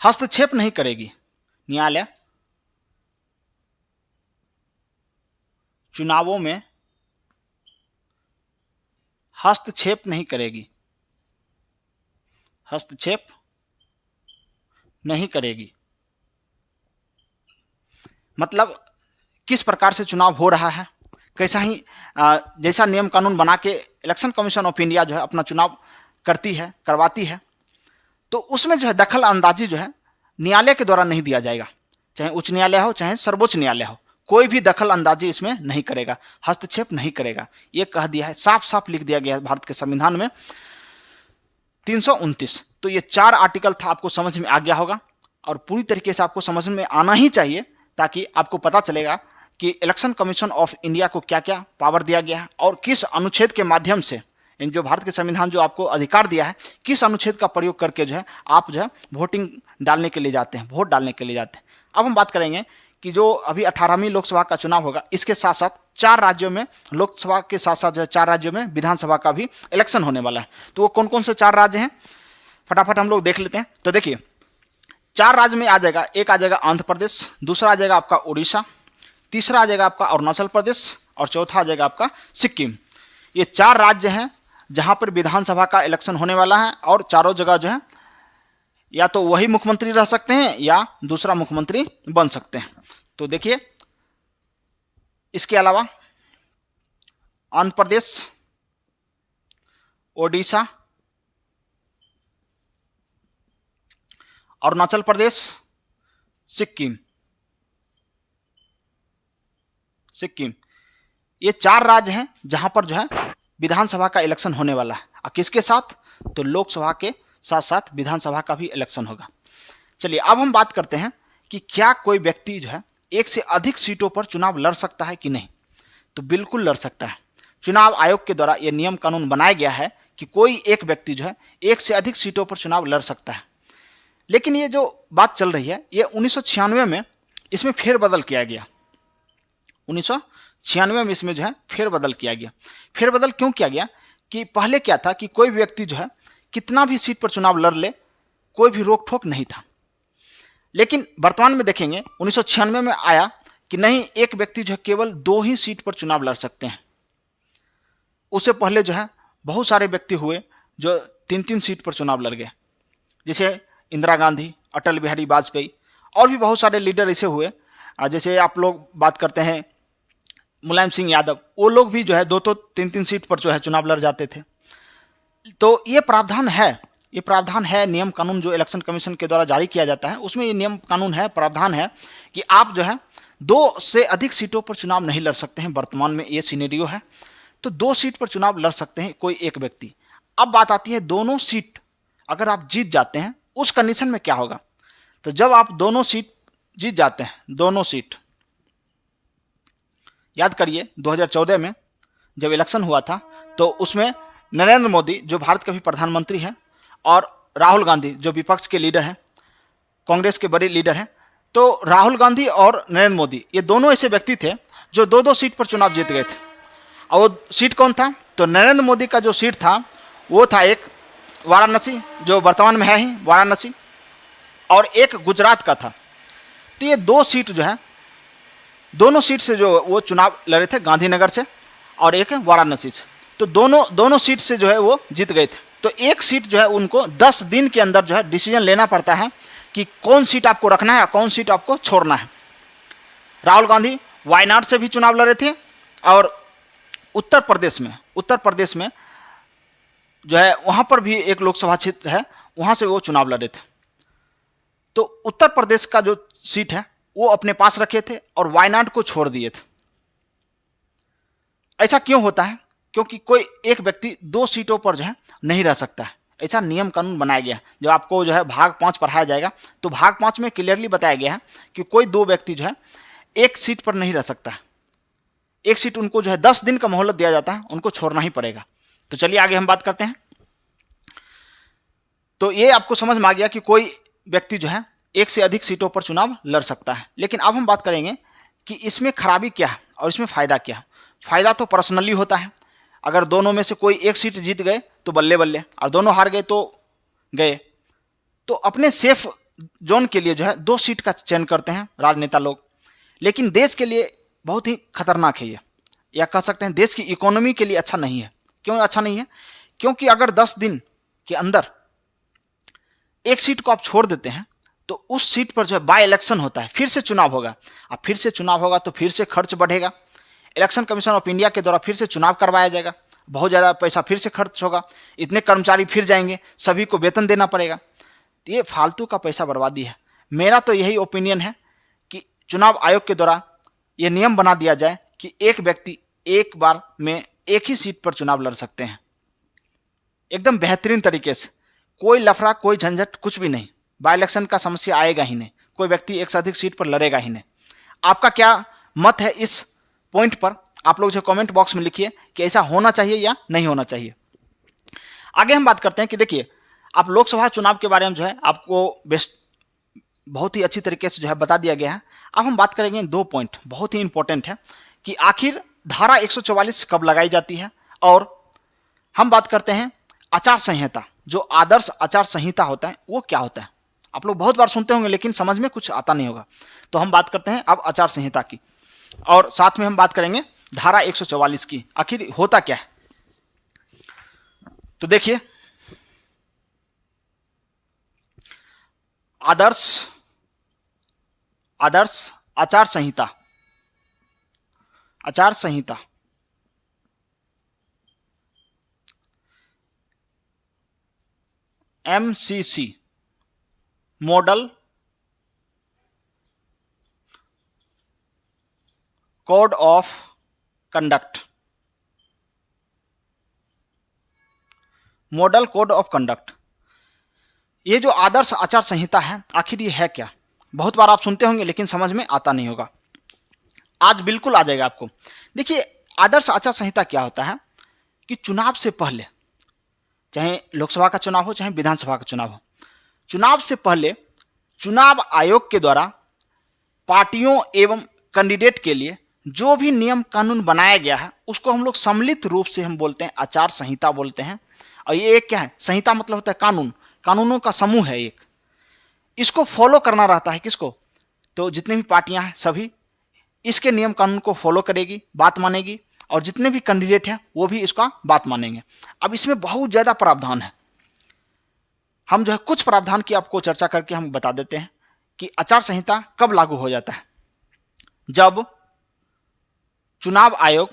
हस्तक्षेप नहीं करेगी, न्यायालय चुनावों में हस्तक्षेप नहीं करेगी, हस्तक्षेप नहीं करेगी। मतलब किस प्रकार से चुनाव हो रहा है, कैसा ही जैसा नियम कानून बना के इलेक्शन कमीशन ऑफ इंडिया जो है अपना चुनाव करवाती है, तो उसमें जो है दखल अंदाजी जो है न्यायालय के द्वारा नहीं दिया जाएगा। चाहे उच्च न्यायालय हो, चाहे सर्वोच्च न्यायालय हो, कोई भी दखल अंदाजी इसमें नहीं करेगा, हस्तक्षेप नहीं करेगा। ये कह दिया है, साफ साफ लिख दिया गया है भारत के संविधान में 329। तो ये 4 आर्टिकल था, आपको समझ में आ गया होगा और पूरी तरीके से आपको समझ में आना ही चाहिए, ताकि आपको पता चलेगा कि इलेक्शन कमीशन ऑफ इंडिया को क्या क्या पावर दिया गया है और किस अनुच्छेद के माध्यम से, इन जो भारत के संविधान जो आपको अधिकार दिया है, किस अनुच्छेद का प्रयोग करके जो है आप जो है वोटिंग डालने के लिए जाते हैं, वोट डालने के लिए जाते हैं। अब हम बात करेंगे कि जो अभी 18वीं लोकसभा का चुनाव होगा, इसके साथ साथ 4 राज्यों में लोकसभा के साथ साथ जो है 4 राज्यों में विधानसभा का भी इलेक्शन होने वाला है। तो वो कौन कौन से 4 राज्य हैं, फटाफट हम लोग देख लेते हैं। तो देखिए 4 राज्य में आ जाएगा, एक आ जाएगा आंध्र प्रदेश, दूसरा आ जाएगा आपका उड़ीसा, तीसरा आ जाएगा आपका अरुणाचल प्रदेश और चौथा आ जाएगा आपका सिक्किम। ये 4 राज्य हैं जहां पर विधानसभा का इलेक्शन होने वाला है और चारों जगह जो है या तो वही मुख्यमंत्री रह सकते हैं या दूसरा मुख्यमंत्री बन सकते हैं। तो देखिए इसके अलावा आंध्र प्रदेश, ओडिशा, अरुणाचल प्रदेश, सिक्किम, ये 4 राज्य हैं जहां पर जो है विधानसभा का इलेक्शन होने वाला है। और किसके साथ? तो लोकसभा के साथ साथ विधानसभा का भी इलेक्शन होगा। चलिए अब हम बात करते हैं कि क्या कोई व्यक्ति जो है एक से अधिक सीटों पर चुनाव लड़ सकता है कि नहीं। तो बिल्कुल लड़ सकता है। चुनाव आयोग के द्वारा यह नियम कानून बनाया गया है कि कोई एक व्यक्ति जो है एक से अधिक सीटों पर चुनाव लड़ सकता है। लेकिन ये जो बात चल रही है, ये 1996 में इसमें फेरबदल किया गया। 1996 में इसमें जो है फेरबदल किया गया। फेरबदल क्यों किया गया? कि पहले क्या था कि कोई व्यक्ति जो है कितना भी सीट पर चुनाव लड़ ले, कोई भी रोक ठोक नहीं था। लेकिन वर्तमान में देखेंगे 1996 में आया कि नहीं, एक व्यक्ति जो है केवल 2 ही सीट पर चुनाव लड़ सकते हैं। उससे पहले जो है बहुत सारे व्यक्ति हुए जो 3-3 सीट पर चुनाव लड़ गए, जैसे इंदिरा गांधी, अटल बिहारी वाजपेयी और भी बहुत सारे लीडर ऐसे हुए। जैसे आप लोग बात करते हैं मुलायम सिंह यादव, वो लोग भी जो है 2-2, 3-3 सीट पर जो है चुनाव लड़ जाते थे। तो ये प्रावधान है, नियम कानून जो इलेक्शन कमीशन के द्वारा जारी किया जाता है उसमें ये नियम कानून है, प्रावधान है कि आप जो है 2 से अधिक सीटों पर चुनाव नहीं लड़ सकते हैं। वर्तमान में ये सिनेरियो है, तो 2 सीट पर चुनाव लड़ सकते हैं कोई एक व्यक्ति। अब बात आती है दोनों सीट अगर आप जीत जाते हैं उस कंडीशन में क्या होगा। तो जब आप दोनों सीट जीत जाते हैं, दोनों सीट, याद करिए 2014 में जब इलेक्शन हुआ था तो उसमें नरेंद्र मोदी जो भारत के भी प्रधानमंत्री हैं और राहुल गांधी जो विपक्ष के लीडर हैं, कांग्रेस के बड़े लीडर हैं, तो राहुल गांधी और नरेंद्र मोदी ये दोनों ऐसे व्यक्ति थे जो 2-2 सीट पर चुनाव जीत गए थे। और वो सीट कौन था? तो नरेंद्र मोदी का जो सीट था वो था एक वाराणसी, जो वर्तमान में है ही वाराणसी, और एक गुजरात का था। तो ये 2 सीट जो है, दोनों सीट से जो वो चुनाव लड़े थे, गांधीनगर से और एक वाराणसी से, तो दोनों सीट से जो है वो जीत गए थे। तो एक सीट जो है उनको 10 दिन के अंदर जो है डिसीजन लेना पड़ता है कि कौन सीट आपको रखना है, कौन सीट आपको छोड़ना है। राहुल गांधी वायनाड से भी चुनाव लड़े थे और उत्तर प्रदेश में जो है वहां पर भी एक लोकसभा क्षेत्र है, वहां से वो चुनाव लड़े थे। तो उत्तर प्रदेश का जो सीट है वो अपने पास रखे थे और वायनाड को छोड़ दिए थे। ऐसा क्यों होता है? क्योंकि कोई एक व्यक्ति 2 सीटों पर जो है नहीं रह सकता है। ऐसा नियम कानून बनाया गया है। जब आपको जो है भाग 5 पढ़ाया जाएगा तो भाग 5 में क्लियरली बताया गया है कि कोई दो व्यक्ति जो है एक सीट पर नहीं रह सकता है। एक सीट उनको जो है 10 दिन का मोहलत दिया जाता है, उनको छोड़ना ही पड़ेगा। तो चलिए आगे हम बात करते हैं। तो ये आपको समझ में आ गया कि कोई व्यक्ति जो है एक से अधिक सीटों पर चुनाव लड़ सकता है। लेकिन अब हम बात करेंगे कि इसमें खराबी क्या है और इसमें फायदा क्या है। फायदा तो पर्सनली होता है, अगर दोनों में से कोई एक सीट जीत गए तो बल्ले बल्ले, और दोनों हार गए तो गए। तो अपने सेफ जोन के लिए जो है 2 सीट का चयन करते हैं राजनेता लोग। लेकिन देश के लिए बहुत ही खतरनाक है ये, या कह सकते हैं देश की इकोनॉमी के लिए अच्छा नहीं है। क्यों अच्छा नहीं है? क्योंकि अगर 10 दिन के अंदर एक सीट को आप छोड़ देते हैं तो उस सीट पर जो है बाय इलेक्शन होता है, फिर से चुनाव होगा। अब फिर से चुनाव होगा तो फिर से खर्च बढ़ेगा। इलेक्शन कमीशन ऑफ इंडिया के द्वारा फिर से चुनाव करवाया जाएगा, बहुत ज़्यादा पैसा फिर से खर्च होगा, इतने कर्मचारी फिर जाएंगे, सभी को वेतन देना पड़ेगा। तो ये फालतू का पैसा बर्बादी है। मेरा तो यही ओपिनियन है कि चुनाव आयोग के द्वारा ये नियम बना दिया जाए कि एक व्यक्ति एक बार में एक ही सीट पर चुनाव लड़ सकते हैं, एकदम बेहतरीन तरीके से, कोई लफड़ा कोई झंझट कुछ भी नहीं, बाय इलेक्शन का समस्या आएगा ही नहीं, कोई व्यक्ति एक से अधिक सीट पर लड़ेगा ही नहीं। आपका क्या मत है इस पॉइंट पर? आप लोग जो कमेंट बॉक्स में लिखिए कि ऐसा होना चाहिए या नहीं होना चाहिए। आगे हम बात करते हैं कि देखिए, आप लोकसभा चुनाव के बारे में जो है आपको बहुत ही अच्छी तरीके से जो है बता दिया गया है। अब हम बात करेंगे 2 पॉइंट बहुत ही इंपॉर्टेंट है कि आखिर धारा 144 कब लगाई जाती है, और हम बात करते हैं आचार संहिता, जो आदर्श आचार संहिता होता है वो क्या होता है। आप लोग बहुत बार सुनते होंगे लेकिन समझ में कुछ आता नहीं होगा। तो हम बात करते हैं अब आचार संहिता की, और साथ में हम बात करेंगे धारा 144 की, आखिर होता क्या है। तो देखिए, आदर्श आचार संहिता, आचार संहिता MCC, model code of conduct, model code of conduct. ये जो आदर्श आचार संहिता है आखिर ये है क्या? बहुत बार आप सुनते होंगे लेकिन समझ में आता नहीं होगा, आज बिल्कुल आ जाएगा आपको। देखिए, आदर्श आचार संहिता क्या होता है कि चुनाव से पहले, चाहे लोकसभा का चुनाव हो चाहे विधानसभा का चुनाव हो, चुनाव से पहले चुनाव आयोग के द्वारा पार्टियों एवं कैंडिडेट के लिए जो भी नियम कानून बनाया गया है उसको हम लोग सम्मिलित रूप से हम बोलते हैं आचार संहिता बोलते हैं। और ये एक क्या है? संहिता मतलब होता है कानून, कानूनों का समूह है एक। इसको फॉलो करना रहता है किसको? तो जितनी भी पार्टियां हैं सभी इसके नियम कानून को फॉलो करेगी, बात मानेगी, और जितने भी कैंडिडेट हैं वो भी इसका बात मानेंगे। अब इसमें बहुत ज़्यादा प्रावधान है, हम जो है कुछ प्रावधान की आपको चर्चा करके हम बता देते हैं कि आचार संहिता कब लागू हो जाता है। जब चुनाव आयोग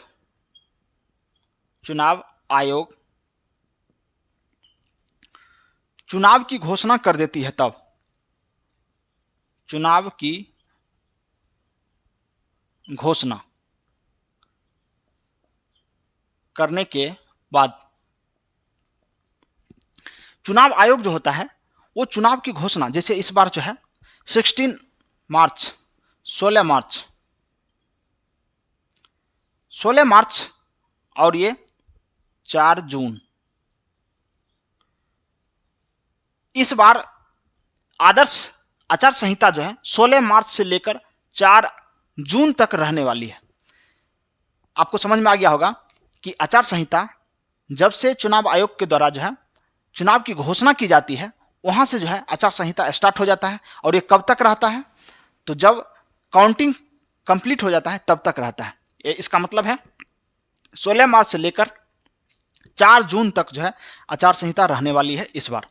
चुनाव की घोषणा कर देती है, तब चुनाव की घोषणा करने के बाद चुनाव आयोग जो होता है वो चुनाव की घोषणा, जैसे इस बार जो है 16 मार्च और ये 4 जून, इस बार आदर्श आचार संहिता जो है 16 मार्च से लेकर 4 जून तक रहने वाली है। आपको समझ में आ गया होगा कि आचार संहिता जब से चुनाव आयोग के द्वारा जो है चुनाव की घोषणा की जाती है वहां से जो है आचार संहिता स्टार्ट हो जाता है। और ये कब तक रहता है? तो जब काउंटिंग कंप्लीट हो जाता है तब तक रहता है। इसका मतलब है 16 मार्च से लेकर 4 जून तक जो है आचार संहिता रहने वाली है इस बार।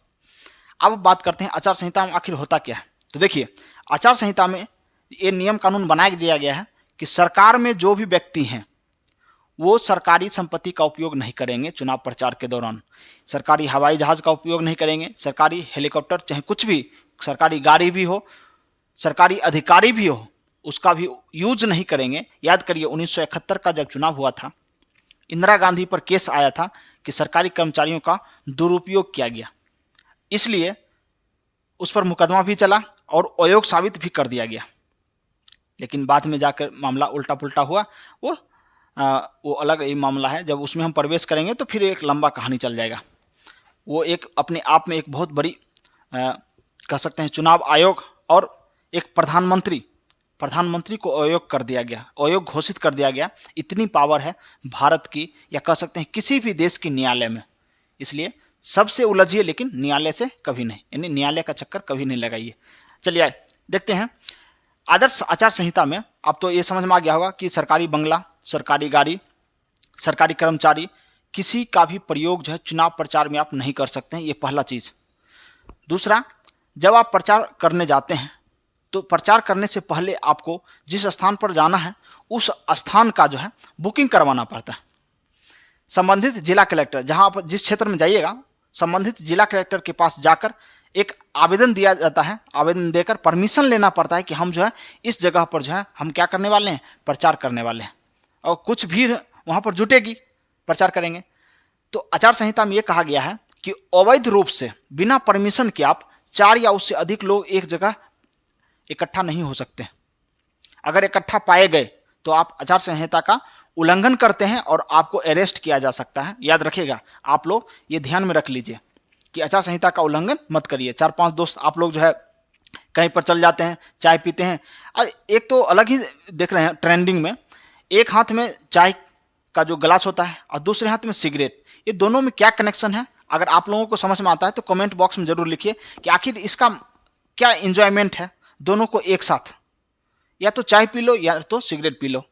अब बात करते हैं आचार संहिता में आखिर होता क्या है। तो देखिए, आचार संहिता में ये नियम कानून बना दिया गया है कि सरकार में जो भी व्यक्ति हैं वो सरकारी संपत्ति का उपयोग नहीं करेंगे चुनाव प्रचार के दौरान, सरकारी हवाई जहाज का उपयोग नहीं करेंगे, सरकारी हेलीकॉप्टर चाहे कुछ भी, सरकारी गाड़ी भी हो, सरकारी अधिकारी भी हो, उसका भी यूज नहीं करेंगे। याद करिए 1971 का जब चुनाव हुआ था, इंदिरा गांधी पर केस आया था कि सरकारी कर्मचारियों का दुरुपयोग किया गया। इसलिए उस पर मुकदमा भी चला और अयोग्य साबित भी कर दिया गया। लेकिन बाद में जाकर मामला उल्टा पुल्टा हुआ, वो अलग ही मामला है। जब उसमें हम प्रवेश करेंगे तो फिर एक लंबा कहानी चल जाएगा। वो एक अपने आप में एक बहुत बड़ी कह सकते हैं चुनाव आयोग और एक प्रधानमंत्री को अयोग्य कर दिया गया, अयोग्य घोषित कर दिया गया। इतनी पावर है भारत की, या कह सकते हैं किसी भी देश की न्यायालय में। इसलिए सबसे उलझिए लेकिन न्यायालय से कभी नहीं, यानी न्यायालय का चक्कर कभी नहीं लगाइए। चलिए देखते हैं आदर्श आचार संहिता में। अब तो ये समझ में आ गया होगा कि सरकारी बंगला, सरकारी गाड़ी, सरकारी कर्मचारी, किसी का भी प्रयोग जो है चुनाव प्रचार में आप नहीं कर सकते हैं, ये पहला चीज़। दूसरा, जब आप प्रचार करने जाते हैं तो प्रचार करने से पहले आपको जिस स्थान पर जाना है उस स्थान का जो है बुकिंग करवाना पड़ता है। संबंधित जिला कलेक्टर, जहां आप जिस क्षेत्र में जाइएगा, संबंधित जिला कलेक्टर के पास जाकर एक आवेदन दिया जाता है। आवेदन देकर परमिशन लेना पड़ता है कि हम जो है इस जगह पर जो है हम क्या करने वाले हैं, प्रचार करने वाले हैं। और कुछ भीड़ वहाँ पर जुटेगी, प्रचार करेंगे। तो आचार संहिता में ये कहा गया है कि अवैध रूप से बिना परमिशन के आप 4 या उससे अधिक लोग एक जगह इकट्ठा नहीं हो सकते। अगर इकट्ठा पाए गए तो आप आचार संहिता का उल्लंघन करते हैं और आपको अरेस्ट किया जा सकता है। याद रखिएगा, आप लोग ये ध्यान में रख लीजिए कि आचार संहिता का उल्लंघन मत करिए। 4-5 दोस्त आप लोग जो है कहीं पर चल जाते हैं, चाय पीते हैं, और एक तो अलग ही देख रहे हैं ट्रेंडिंग में, एक हाथ में चाय का जो गिलास होता है और दूसरे हाथ में सिगरेट। ये दोनों में क्या कनेक्शन है? अगर आप लोगों को समझ में आता है तो कमेंट बॉक्स में जरूर लिखिए कि आखिर इसका क्या एंजॉयमेंट है। दोनों को एक साथ, या तो चाय पी लो या तो सिगरेट पी लो,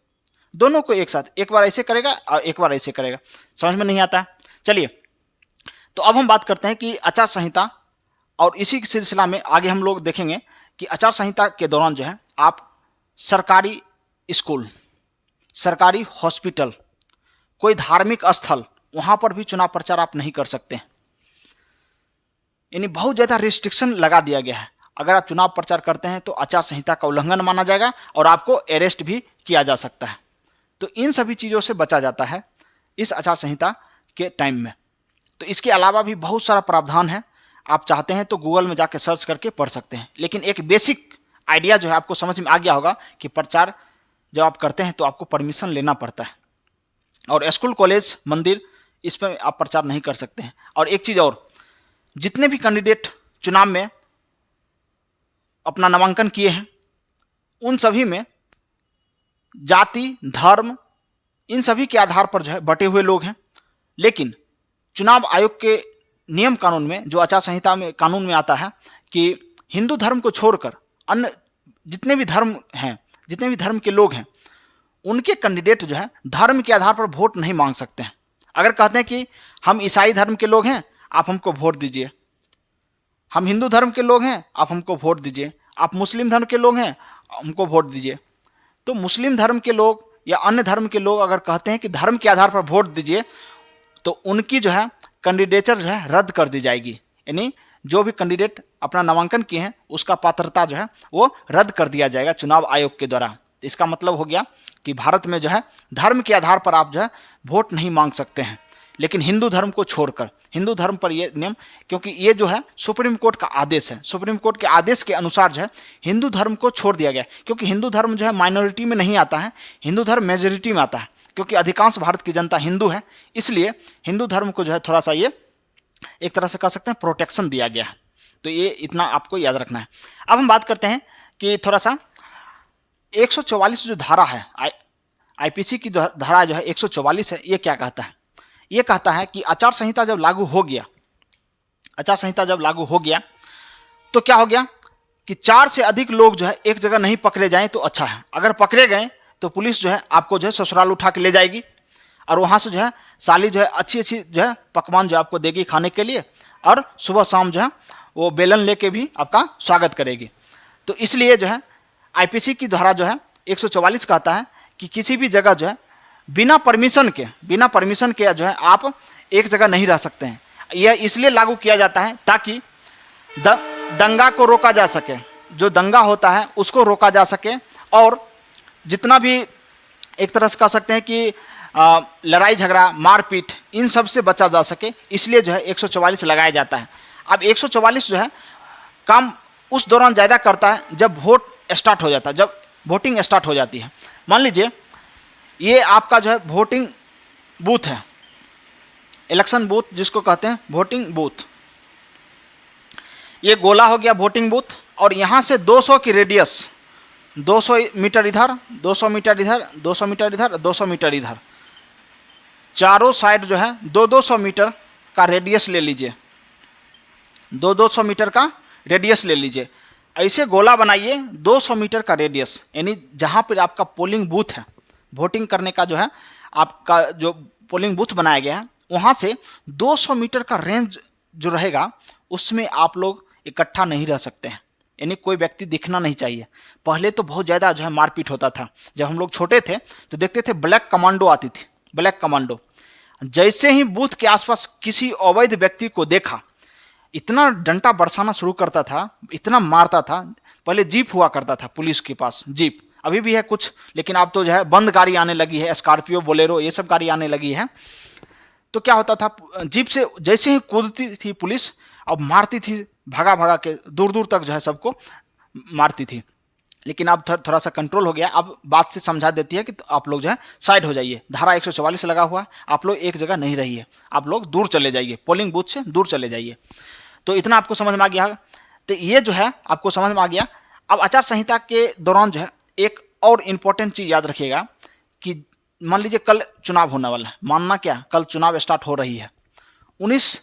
दोनों को एक साथ, एक बार ऐसे करेगा और एक बार ऐसे करेगा, समझ में नहीं आता है। चलिए, तो अब हम बात करते हैं कि आचार संहिता, और इसी के सिलसिला में आगे हम लोग देखेंगे कि आचार संहिता के दौरान जो है आप सरकारी स्कूल, सरकारी हॉस्पिटल, कोई धार्मिक स्थल, वहां पर भी चुनाव प्रचार आप नहीं कर सकते। यानी बहुत ज़्यादा रिस्ट्रिक्शन लगा दिया गया है। अगर आप चुनाव प्रचार करते हैं तो आचार संहिता का उल्लंघन माना जाएगा और आपको अरेस्ट भी किया जा सकता है। तो इन सभी चीज़ों से बचा जाता है इस आचार संहिता के टाइम में। तो इसके अलावा भी बहुत सारा प्रावधान है, आप चाहते हैं तो गूगल में जाकर सर्च करके पढ़ सकते हैं। लेकिन एक बेसिक आइडिया जो है आपको समझ में आ गया होगा कि प्रचार जब आप करते हैं तो आपको परमिशन लेना पड़ता है, और स्कूल, कॉलेज, मंदिर, इस पर आप प्रचार नहीं कर सकते हैं। और एक चीज़ और, जितने भी कैंडिडेट चुनाव में अपना नामांकन किए हैं उन सभी में जाति, धर्म, इन सभी के आधार पर जो है बटे हुए लोग हैं। लेकिन चुनाव आयोग के नियम कानून में, जो आचार संहिता में कानून में आता है कि हिंदू धर्म को छोड़कर अन्य जितने भी धर्म हैं, जितने भी धर्म के लोग हैं, उनके कैंडिडेट जो है धर्म के आधार पर वोट नहीं मांग सकते हैं। अगर कहते हैं कि हम ईसाई धर्म के लोग हैं, आप हमको वोट दीजिए, हम हिंदू धर्म के लोग हैं, आप हमको वोट दीजिए, आप मुस्लिम धर्म के लोग हैं, हमको वोट दीजिए, तो मुस्लिम धर्म के लोग या अन्य धर्म के लोग अगर कहते हैं कि धर्म के आधार पर वोट दीजिए, तो उनकी जो है कैंडिडेचर जो है रद्द कर दी जाएगी। यानी जो भी कैंडिडेट अपना नामांकन किए हैं उसका पात्रता जो है वो रद्द कर दिया जाएगा चुनाव आयोग के द्वारा। तो इसका मतलब हो गया कि भारत में जो है धर्म के आधार पर आप जो है वोट नहीं मांग सकते हैं। लेकिन हिंदू धर्म को छोड़कर, हिंदू धर्म पर ये नियम, क्योंकि ये जो है सुप्रीम कोर्ट का आदेश है, सुप्रीम कोर्ट के आदेश के अनुसार जो है हिंदू धर्म को छोड़ दिया गया। क्योंकि हिंदू धर्म जो है माइनॉरिटी में नहीं आता है, हिंदू धर्म मेजोरिटी में आता है, क्योंकि अधिकांश भारत की जनता हिंदू है। इसलिए हिंदू धर्म को जो है थोड़ा सा ये एक तरह से कह सकते हैं प्रोटेक्शन दिया गया है। तो ये इतना आपको याद रखना है। अब हम बात करते हैं कि थोड़ा सा 144 जो धारा है, आईपीसी की धारा जो है 144 है, ये क्या कहता है? ये कहता है कि आचार संहिता जब लागू हो गया, आचार संहिता जब लागू हो गया तो क्या हो गया कि 4 से अधिक लोग जो है एक जगह नहीं पकड़े जाएं तो अच्छा है। अगर पकड़े गए तो पुलिस जो है आपको जो है ससुराल उठा के ले जाएगी, और वहाँ से जो है साली जो है अच्छी अच्छी जो है पकवान जो आपको देगी खाने के लिए, और सुबह शाम जो है वो बेलन लेके भी आपका स्वागत करेगी। तो इसलिए जो है आईपीसी की धारा जो है 144 कहता है कि किसी भी जगह जो है बिना परमिशन के जो है आप एक जगह नहीं रह सकते हैं। यह इसलिए लागू किया जाता है ताकि दंगा को रोका जा सके, जो दंगा होता है उसको रोका जा सके, और जितना भी एक तरह से कह सकते हैं कि लड़ाई झगड़ा, मारपीट, इन सब से बचा जा सके, इसलिए जो है 144 लगाया जाता है। अब 144 जो है काम उस दौरान ज़्यादा करता है जब वोट स्टार्ट हो जाता है, जब वोटिंग स्टार्ट हो जाती है। मान लीजिए ये आपका जो है वोटिंग बूथ है, इलेक्शन बूथ जिसको कहते हैं वोटिंग बूथ, ये गोला हो गया वोटिंग बूथ, और यहाँ से 200 की रेडियस, 200 मीटर इधर, 200 मीटर इधर, 200 मीटर इधर, 200 मीटर इधर, चारों साइड जो है 200 मीटर का रेडियस ले लीजिए, 200 मीटर का रेडियस ले लीजिए। ऐसे गोला बनाइए 200 मीटर का रेडियस, यानी जहाँ पर आपका पोलिंग बूथ है, वोटिंग करने का जो है आपका जो पोलिंग बूथ बनाया गया है, वहाँ से 200 मीटर का रेंज जो रहेगा उसमें आप लोग इकट्ठा नहीं रह सकते हैं, यानी कोई व्यक्ति दिखना नहीं चाहिए। पहले तो बहुत ज़्यादा जो है मारपीट होता था, जब हम लोग छोटे थे तो देखते थे ब्लैक कमांडो आती थी, ब्लैक कमांडो। जैसे ही बूथ के आसपास किसी अवैध व्यक्ति को देखा, इतना डंडा बरसाना शुरू करता था, इतना मारता था। पहले जीप हुआ करता था पुलिस के पास, जीप अभी भी है कुछ, लेकिन अब तो जो है बंद गाड़ी आने लगी है, स्कॉर्पियो, बोलेरो, ये सब गाड़ी आने लगी है। तो क्या होता था, जीप से जैसे ही कूदती थी पुलिस, अब मारती थी, भागा भागा के दूर दूर तक जो है सबको मारती थी। लेकिन अब थोड़ा सा कंट्रोल हो गया, अब बात से समझा देती है कि तो आप लोग जो है साइड हो जाइए, धारा 144 लगा हुआ है, आप लोग एक जगह नहीं रहिए, आप लोग दूर चले जाइए, पोलिंग बूथ से दूर चले जाइए। तो इतना आपको समझ में आ गया। तो ये जो है आपको समझ में आ गया। अब आचार संहिता के दौरान जो है एक और इम्पोर्टेंट चीज़ याद रखिएगा कि मान लीजिए कल चुनाव होने वाला है, मानना क्या, कल चुनाव स्टार्ट हो रही है, 19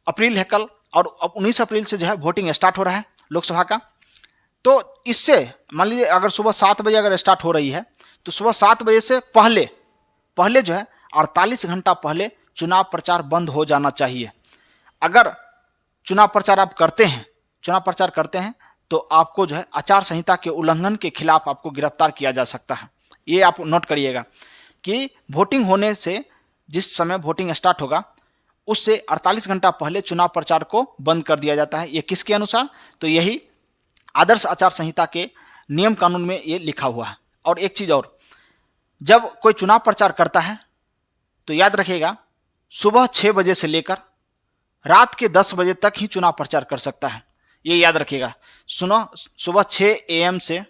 अप्रैल है कल, और अब 19 अप्रैल से जो है वोटिंग स्टार्ट हो रहा है लोकसभा का। तो इससे मान लीजिए अगर सुबह 7 बजे अगर स्टार्ट हो रही है, तो सुबह 7 बजे से पहले जो है 48 घंटा पहले चुनाव प्रचार बंद हो जाना चाहिए। अगर चुनाव प्रचार आप करते हैं तो आपको जो है आचार संहिता के उल्लंघन के खिलाफ आपको गिरफ्तार किया जा सकता है। ये आप नोट करिएगा कि वोटिंग होने से, जिस समय वोटिंग स्टार्ट होगा उससे 48 घंटा पहले चुनाव प्रचार को बंद कर दिया जाता है। ये किसके अनुसार, तो यही आदर्श आचार संहिता के नियम कानून में ये लिखा हुआ है। और एक चीज़ और, जब कोई चुनाव प्रचार करता है तो याद रखिएगा सुबह 6 बजे से लेकर रात के 10 बजे तक ही चुनाव प्रचार कर सकता है। ये याद रखिएगा, सुनो, सुबह 6 AM से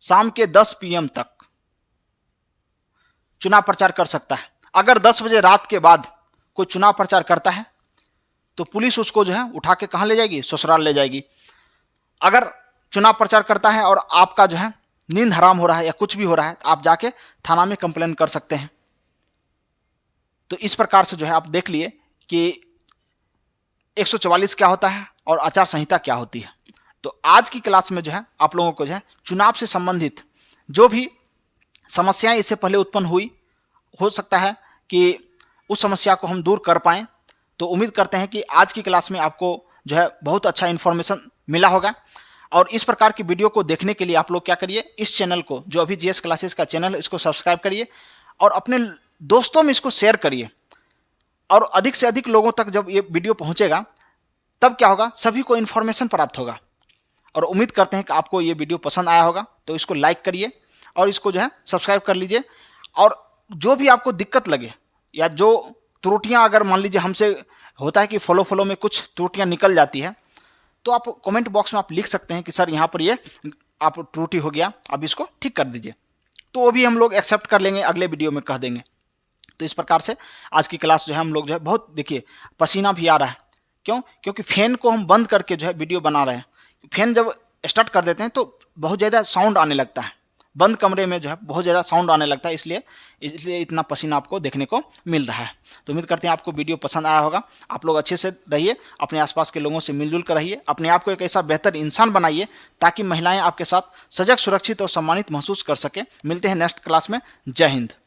शाम के 10 PM तक चुनाव प्रचार कर सकता है। अगर 10 बजे रात के बाद कोई चुनाव प्रचार करता है तो पुलिस उसको जो है उठा के कहाँ ले जाएगी, ससुराल ले जाएगी। अगर चुनाव प्रचार करता है और आपका जो है नींद हराम हो रहा है या कुछ भी हो रहा है, आप जाके थाना में कंप्लेन कर सकते हैं। तो इस प्रकार से जो है आप देख लिए कि 144 क्या होता है और आचार संहिता क्या होती है। तो आज की क्लास में जो है आप लोगों को जो है चुनाव से संबंधित जो भी समस्याएं इससे पहले उत्पन्न हुई, हो सकता है कि उस समस्या को हम दूर कर पाएँ। तो उम्मीद करते हैं कि आज की क्लास में आपको जो है बहुत अच्छा इन्फॉर्मेशन मिला होगा। और इस प्रकार की वीडियो को देखने के लिए आप लोग क्या करिए, इस चैनल को, जो अभी GS क्लासेस का चैनल है, इसको सब्सक्राइब करिए और अपने दोस्तों में इसको शेयर करिए। और अधिक से अधिक लोगों तक जब ये वीडियो पहुंचेगा तब क्या होगा, सभी को इन्फॉर्मेशन प्राप्त होगा। और उम्मीद करते हैं कि आपको ये वीडियो पसंद आया होगा, तो इसको लाइक करिए और इसको जो है सब्सक्राइब कर लीजिए। और जो भी आपको दिक्कत लगे या जो त्रुटियां, अगर मान लीजिए हमसे होता है कि फॉलो में कुछ त्रुटियां निकल जाती है, तो आप कमेंट बॉक्स में आप लिख सकते हैं कि सर यहाँ पर ये आप त्रुटि हो गया, अब इसको ठीक कर दीजिए। तो वो भी हम लोग एक्सेप्ट कर लेंगे, अगले वीडियो में कह देंगे। तो इस प्रकार से आज की क्लास जो है हम लोग जो है बहुत, देखिए पसीना भी आ रहा है, क्यों, क्योंकि फैन को हम बंद करके जो है वीडियो बना रहे हैं। फैन जब स्टार्ट कर देते हैं तो बहुत ज़्यादा साउंड आने लगता है, बंद कमरे में जो है बहुत ज़्यादा साउंड आने लगता है, इसलिए इतना पसीना आपको देखने को मिल रहा है। तो उम्मीद करते हैं आपको वीडियो पसंद आया होगा। आप लोग अच्छे से रहिए, अपने आसपास के लोगों से मिलजुल कर रहिए, अपने आप को एक ऐसा बेहतर इंसान बनाइए ताकि महिलाएं आपके साथ सजग, सुरक्षित और सम्मानित महसूस कर सके। मिलते हैं नेक्स्ट क्लास में। जय हिंद।